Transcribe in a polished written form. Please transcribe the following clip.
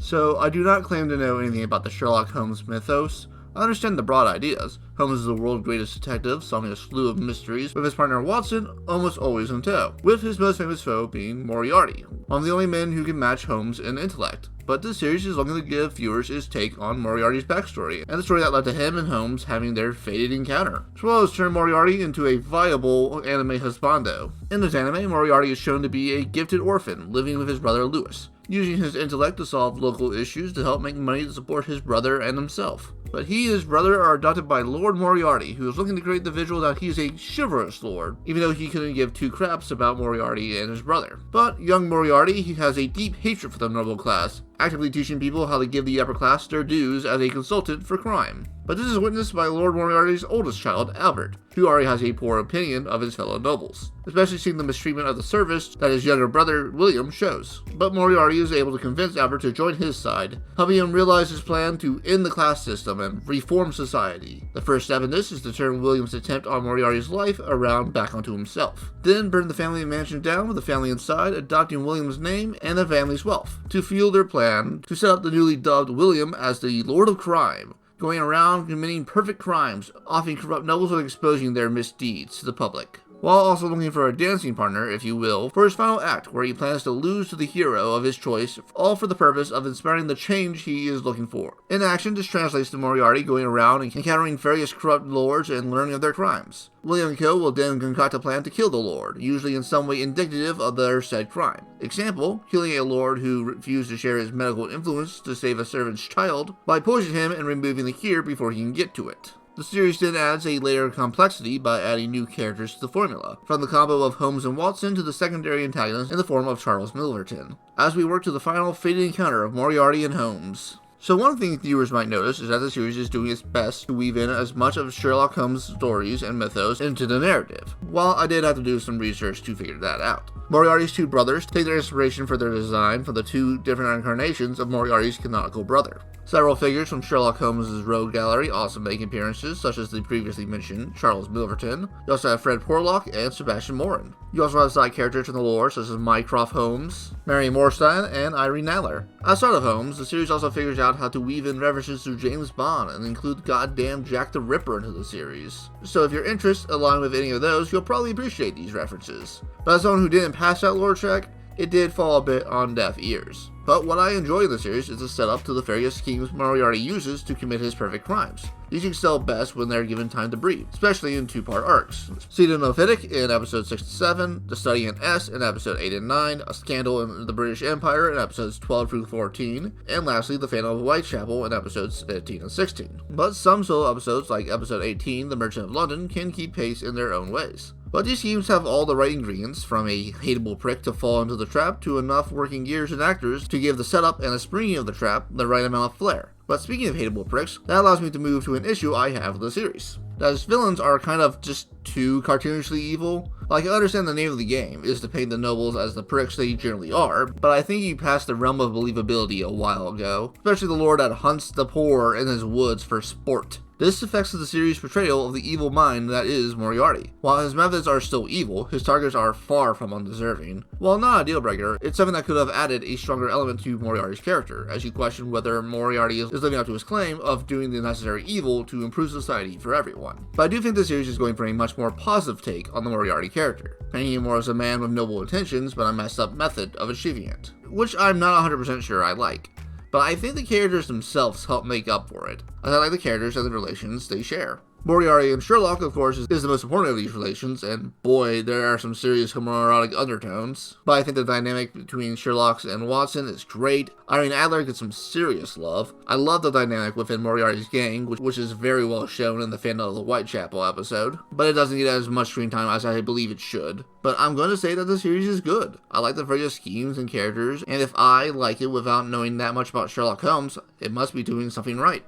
So I do not claim to know anything about the Sherlock Holmes mythos. I understand the broad ideas. Holmes is the world's greatest detective, solving a slew of mysteries, with his partner Watson almost always in tow, with his most famous foe being Moriarty, one of the only men who can match Holmes in intellect. But this series is looking to give viewers his take on Moriarty's backstory, and the story that led to him and Holmes having their fated encounter, as well as turn Moriarty into a viable anime husbando. In this anime, Moriarty is shown to be a gifted orphan, living with his brother Lewis, using his intellect to solve local issues to help make money to support his brother and himself. But he and his brother are adopted by Lord Moriarty, who is looking to create the visual that he's a chivalrous lord, even though he couldn't give two craps about Moriarty and his brother. But young Moriarty, he has a deep hatred for the noble class, actively teaching people how to give the upper class their dues as a consultant for crime. But this is witnessed by Lord Moriarty's oldest child, Albert, who already has a poor opinion of his fellow nobles, especially seeing the mistreatment of the service that his younger brother, William, shows. But Moriarty is able to convince Albert to join his side, helping him realize his plan to end the class system and reform society. The first step in this is to turn William's attempt on Moriarty's life around back onto himself. Then burn the family mansion down with the family inside, adopting William's name and the family's wealth, to fuel their plan to set up the newly dubbed William as the Lord of Crime, going around committing perfect crimes, offing corrupt nobles and exposing their misdeeds to the public, while also looking for a dancing partner, if you will, for his final act, where he plans to lose to the hero of his choice, all for the purpose of inspiring the change he is looking for. In action, this translates to Moriarty going around and encountering various corrupt lords and learning of their crimes. William and Co. will then concoct a plan to kill the lord, usually in some way indicative of their said crime. Example, killing a lord who refused to share his medical influence to save a servant's child by poisoning him and removing the cure before he can get to it. The series then adds a layer of complexity by adding new characters to the formula, from the combo of Holmes and Watson to the secondary antagonist in the form of Charles Milverton, as we work to the final fated encounter of Moriarty and Holmes. So one thing viewers might notice is that the series is doing its best to weave in as much of Sherlock Holmes' stories and mythos into the narrative, while I did have to do some research to figure that out. Moriarty's two brothers take their inspiration for their design from the two different incarnations of Moriarty's canonical brother. Several figures from Sherlock Holmes' rogue gallery also make appearances, such as the previously mentioned Charles Milverton. You also have Fred Porlock and Sebastian Morin. You also have side characters from the lore, such as Mycroft Holmes, Mary Morstein, and Irene Nadler. Outside of Holmes, the series also figures out how to weave in references to James Bond and include goddamn Jack the Ripper into the series. So if your interests align with any of those, you'll probably appreciate these references. But as someone who didn't pass that lore check, it did fall a bit on deaf ears. But what I enjoy in the series is the setup to the various schemes Moriarty uses to commit his perfect crimes. These excel best when they're given time to breathe, especially in two-part arcs. Cedar Novitic in episodes 6 to 7, The Study in S in episode 8 and 9, A Scandal in the British Empire in episodes 12 through 14, and lastly The Phantom of Whitechapel in episodes 15 and 16. But some solo episodes, like episode 18, The Merchant of London, can keep pace in their own ways. But these schemes have all the right ingredients, from a hateable prick to fall into the trap to enough working gears and actors to give the setup and the springing of the trap the right amount of flair. But speaking of hateable pricks, that allows me to move to an issue I have with the series. That its villains are kind of just too cartoonishly evil. Like, I understand the name of the game is to paint the nobles as the pricks they generally are, but I think you passed the realm of believability a while ago, especially the lord that hunts the poor in his woods for sport. This affects the series' portrayal of the evil mind that is Moriarty. While his methods are still evil, his targets are far from undeserving. While not a deal breaker, it's something that could have added a stronger element to Moriarty's character, as you question whether Moriarty is living up to his claim of doing the necessary evil to improve society for everyone. But I do think the series is going for a much more positive take on the Moriarty character, painting him more as a man with noble intentions but a messed up method of achieving it, which I'm not 100% sure I like. But I think the characters themselves help make up for it, as I like the characters and the relations they share. Moriarty and Sherlock, of course, is the most important of these relations, and boy, there are some serious homoerotic undertones. But I think the dynamic between Sherlock and Watson is great. Irene Adler gets some serious love. I love the dynamic within Moriarty's gang, which is very well shown in the Phantom of the Whitechapel episode, but it doesn't get as much screen time as I believe it should. But I'm going to say that the series is good. I like the various schemes and characters, and if I like it without knowing that much about Sherlock Holmes, it must be doing something right.